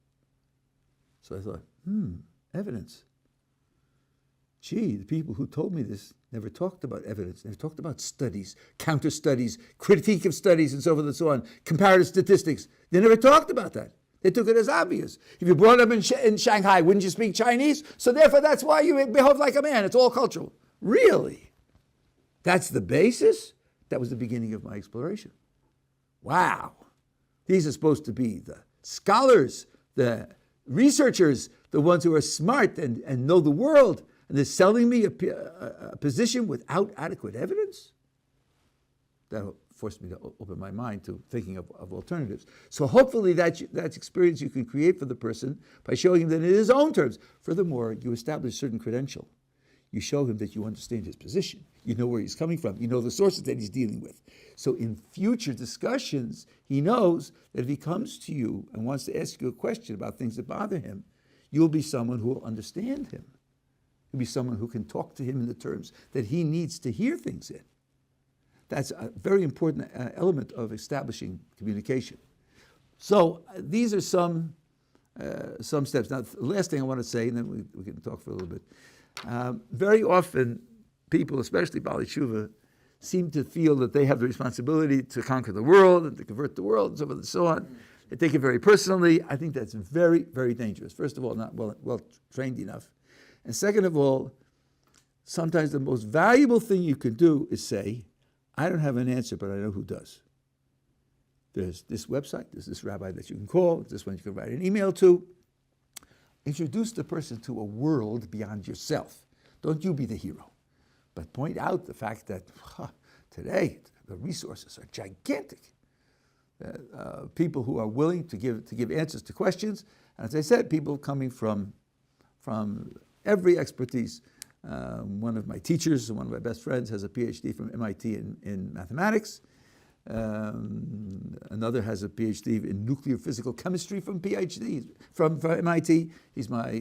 So I thought, evidence. Gee, the people who told me this never talked about evidence, never talked about studies, counter studies, critique of studies, and so forth and so on, comparative statistics. They never talked about that. They took it as obvious. If you brought up in Shanghai, wouldn't you speak Chinese? So therefore, that's why you behave like a man. It's all cultural. Really? That's the basis? That was the beginning of my exploration. Wow. These are supposed to be the scholars, the researchers, the ones who are smart and know the world. And they're selling me a position without adequate evidence? That forced me to open my mind to thinking of alternatives. So hopefully that's experience you can create for the person by showing him that in his own terms. Furthermore, you establish certain credential. You show him that you understand his position. You know where he's coming from. You know the sources that he's dealing with. So in future discussions, he knows that if he comes to you and wants to ask you a question about things that bother him, you'll be someone who will understand him. You'll be someone who can talk to him in the terms that he needs to hear things in. That's a very important element of establishing communication. So these are some steps. Now, the last thing I want to say, and then we can talk for a little bit. Very often, people, especially Baalei Teshuva, seem to feel that they have the responsibility to conquer the world and to convert the world and so forth and so on. They take it very personally. I think that's very, very dangerous. First of all, not well trained enough. And second of all, sometimes the most valuable thing you can do is say, I don't have an answer, but I know who does. There's this website, there's this rabbi that you can call, there's this one you can write an email to. Introduce the person to a world beyond yourself. Don't you be the hero. But point out the fact that today the resources are gigantic. People who are willing to give answers to questions. And as I said, people coming from every expertise. One of my teachers, one of my best friends, has a PhD from MIT in mathematics. Another has a PhD in nuclear physical chemistry from MIT. He's my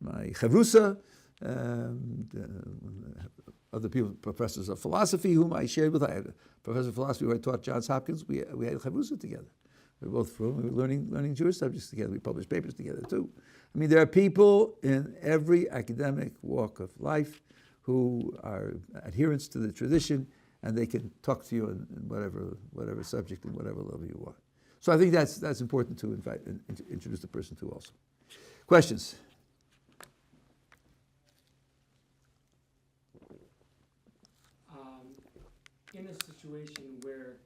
chavrusa. Other people, professors of philosophy, whom I shared with. I had a professor of philosophy who I taught Johns Hopkins. We had chavrusa together. We were both from. We were learning Jewish subjects together. We published papers together too. I mean, there are people in every academic walk of life who are adherents to the tradition, and they can talk to you in whatever subject and whatever level you want. So I think that's important to invite and introduce the person to also. Questions? In a situation where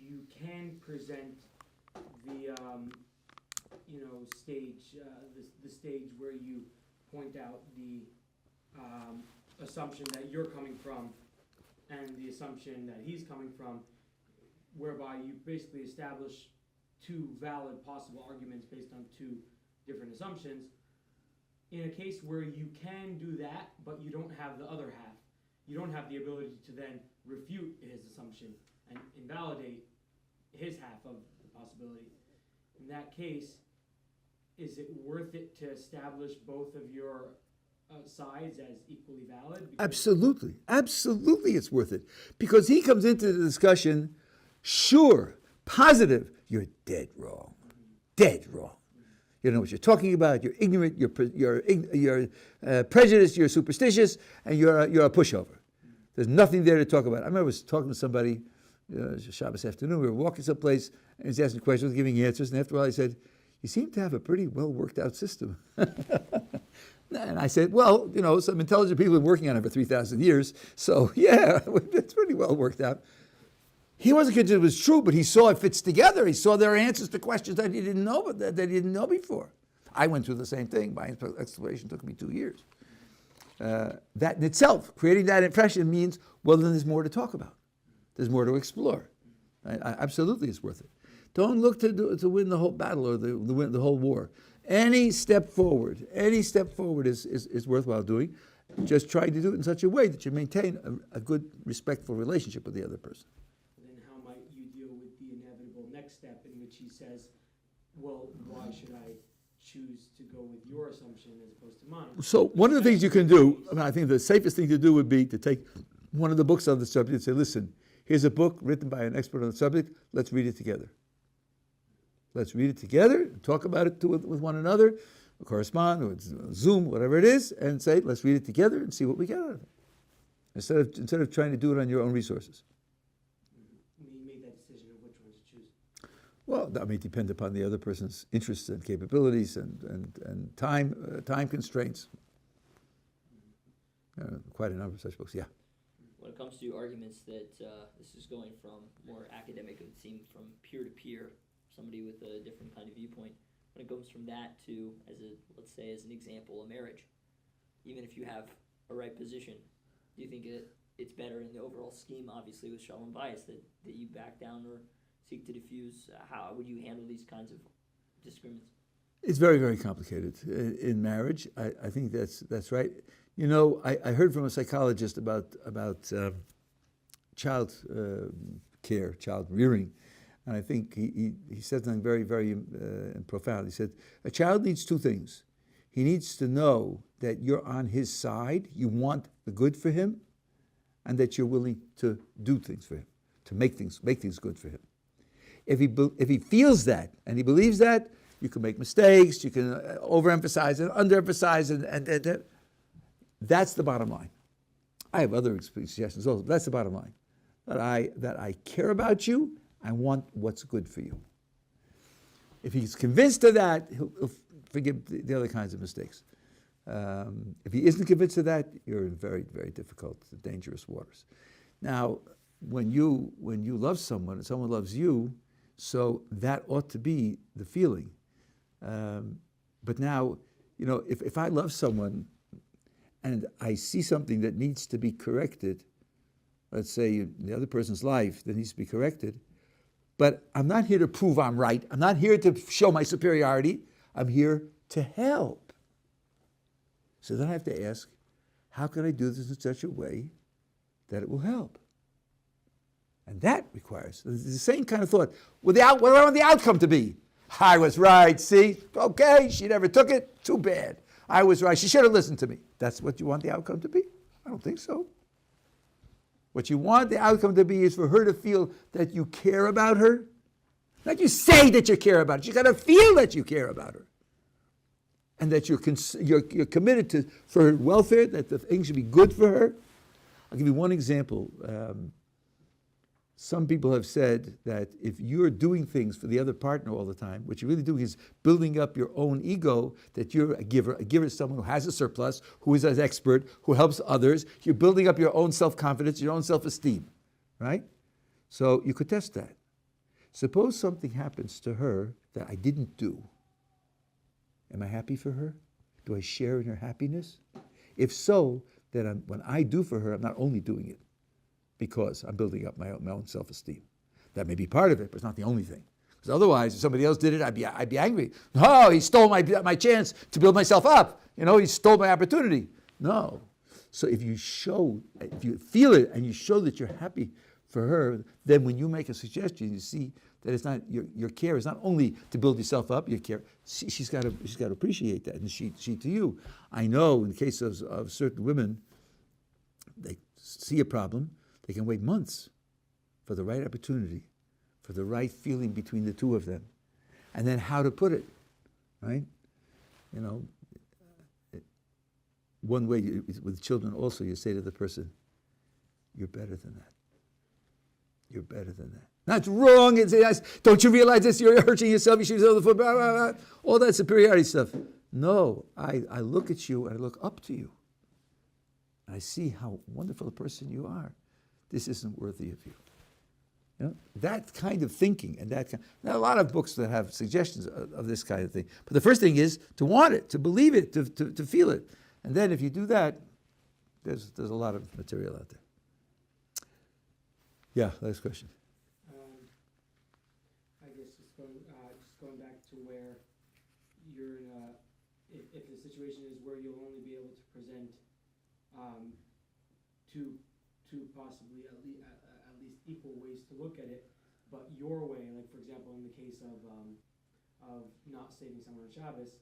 you can present the stage, the stage where you point out the assumption that you're coming from and the assumption that he's coming from, whereby you basically establish two valid possible arguments based on two different assumptions. In a case where you can do that, but you don't have the other half, you don't have the ability to then refute his assumption and invalidate his half of the possibility. In that case, is it worth it to establish both of your sides as equally valid? Absolutely. Absolutely it's worth it. Because he comes into the discussion, sure, positive, you're dead wrong. Dead wrong. You don't know what you're talking about, you're ignorant, you're prejudiced, you're superstitious, and you're a pushover. There's nothing there to talk about. I remember I was talking to somebody Shabbos afternoon, we were walking someplace, and he was asking questions, giving answers, and after a while I said, you seem to have a pretty well worked out system. And I said, well, some intelligent people have been working on it for 3,000 years, so yeah, it's pretty well worked out. He wasn't convinced it was true, but he saw it fits together. He saw their answers to questions that he didn't know, but that he didn't know before. I went through the same thing. My exploration took me 2 years. That in itself, creating that impression means, well, then there's more to talk about. There's more to explore. Absolutely, it's worth it. Don't look to win the whole battle or win the whole war. Any step forward is worthwhile doing. Just try to do it in such a way that you maintain a good, respectful relationship with the other person. Then how might you deal with the inevitable next step in which he says, well, why should I choose to go with your assumption as opposed to mine? So one of the things you can do, I think the safest thing to do would be to take one of the books on the subject and say, listen, here's a book written by an expert on the subject, let's read it together. Let's read it together, talk about it with one another, or correspond, or Zoom, whatever it is, and say, let's read it together and see what we get out of it. Instead of trying to do it on your own resources. You made that decision of which ones to choose. Well, that may depend upon the other person's interests and capabilities and time constraints. Quite a number of such books, yeah. When it comes to arguments that this is going from more academic, it would seem from peer to peer, somebody with a different kind of viewpoint. When it goes from that to, let's say as an example, a marriage, even if you have a right position, do you think it's better in the overall scheme, obviously with shalom bias, that you back down or seek to diffuse? How would you handle these kinds of disagreements? It's very, very complicated in marriage. I think that's right. You know, I heard from a psychologist about child care, child rearing, and I think he said something very, very profound. He said, a child needs two things. He needs to know that you're on his side, you want the good for him, and that you're willing to do things for him, to make things good for him. If he feels that and he believes that, you can make mistakes, you can overemphasize and underemphasize, and that's the bottom line. I have other suggestions also, but that's the bottom line. That I care about you, I want what's good for you. If he's convinced of that, he'll forgive the other kinds of mistakes. If he isn't convinced of that, you're in very, very difficult, dangerous waters. Now, when you love someone and someone loves you, so that ought to be the feeling. But now, you know, if I love someone and I see something that needs to be corrected, let's say in the other person's life that needs to be corrected, but I'm not here to prove I'm right. I'm not here to show my superiority. I'm here to help. So then I have to ask, how can I do this in such a way that it will help? And that requires the same kind of thought. What do I want the outcome to be? I was right, see? Okay, she never took it. Too bad. I was right. She should have listened to me. That's what you want the outcome to be? I don't think so. What you want the outcome to be is for her to feel that you care about her. Not you say that you care about her. She's got to feel that you care about her. And that you're committed to for her welfare, that the thing should be good for her. I'll give you one example. Some people have said that if you're doing things for the other partner all the time, what you're really doing is building up your own ego, that you're a giver. A giver is someone who has a surplus, who is an expert, who helps others. You're building up your own self-confidence, your own self-esteem, right? So you could test that. Suppose something happens to her that I didn't do. Am I happy for her? Do I share in her happiness? If so, then when I do for her, I'm not only doing it because I'm building up my own self-esteem. That may be part of it, but it's not the only thing. Because otherwise, if somebody else did it, I'd be angry. No, he stole my chance to build myself up. You know, he stole my opportunity. No. So if you feel it and you show that you're happy for her, then when you make a suggestion, you see that it's not your care is not only to build yourself up. Your care, she's got to appreciate that, and she to you. I know in the case of certain women, they see a problem. They can wait months for the right opportunity, for the right feeling between the two of them, and then how to put it, right? You know, one way with children also, you say to the person, "You're better than that. You're better than that. That's wrong. Don't you realize this? You're hurting yourself. You should know the foot. Blah, blah, blah. All that superiority stuff. No, I look at you and I look up to you. And I see how wonderful a person you are. This isn't worthy of you. You know, that kind of thinking and there are a lot of books that have suggestions of this kind of thing. But the first thing is to want it, to believe it, to feel it. And then if you do that, there's a lot of material out there. Yeah, last question. I guess just going back to where you're in if the situation is where you'll only be able to present two possibly at least equal ways to look at it, but your way, like for example in the case of not saving someone on Shabbos,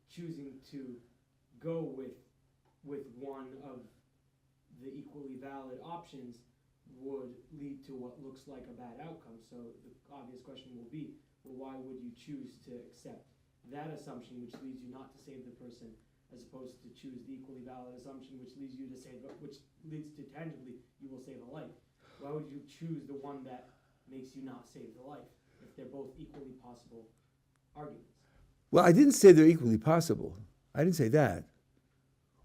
choosing to go with one of the equally valid options would lead to what looks like a bad outcome. So the obvious question will be, well, why would you choose to accept that assumption which leads you not to save the person, as opposed to choose the equally valid assumption which leads to tangibly you will save a life? Why would you choose the one that makes you not save the life if they're both equally possible arguments? Well, I didn't say they're equally possible. I didn't say that.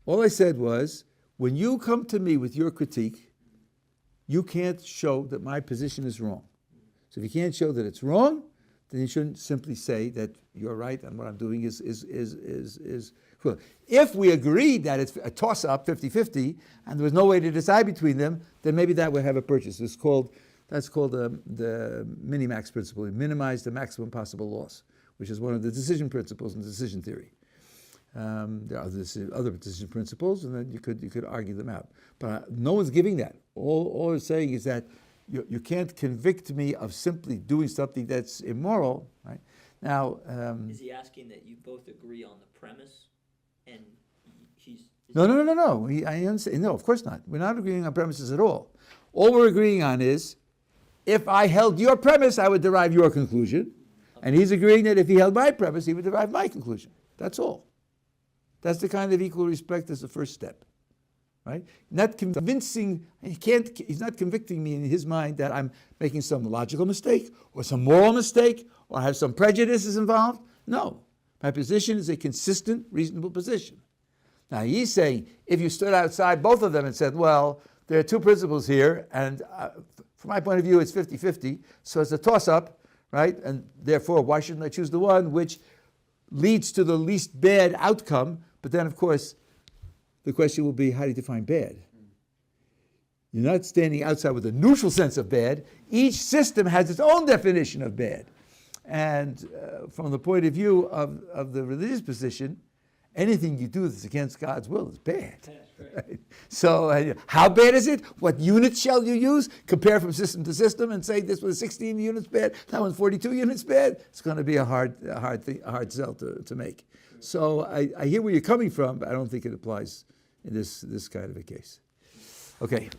All I said was, when you come to me with your critique, you can't show that my position is wrong. So if you can't show that it's wrong, then you shouldn't simply say that you're right and what I'm doing is cool. If we agreed that it's a toss-up, 50-50, and there was no way to decide between them, then maybe that would have a purchase. That's called the Minimax Principle. You minimize the maximum possible loss, which is one of the decision principles in decision theory. There are other decision principles, and then you could argue them out. But no one's giving that. All it's saying is that you can't convict me of simply doing something that's immoral, right? Now, is he asking that you both agree on the premise, and No. I understand. No, of course not. We're not agreeing on premises at all. All we're agreeing on is, if I held your premise, I would derive your conclusion, and he's agreeing that if he held my premise, he would derive my conclusion. That's all. That's the kind of equal respect as the first step, right? Not convincing. He's not convicting me in his mind that I'm making some logical mistake or some moral mistake or have some prejudices involved. No, my position is a consistent, reasonable position. Now he's saying, if you stood outside both of them and said, well, there are two principles here, and from my point of view, it's 50-50, so it's a toss-up, right? And therefore, why shouldn't I choose the one which leads to the least bad outcome? But then, of course, the question will be, how do you define bad? You're not standing outside with a neutral sense of bad. Each system has its own definition of bad. And from the point of view of the religious position, anything you do that's against God's will is bad. Right? So how bad is it? What units shall you use? Compare from system to system and say this was 16 units bad, that one's 42 units bad? It's going to be a hard sell to make. So I hear where you're coming from, but I don't think it applies in this kind of a case. Okay.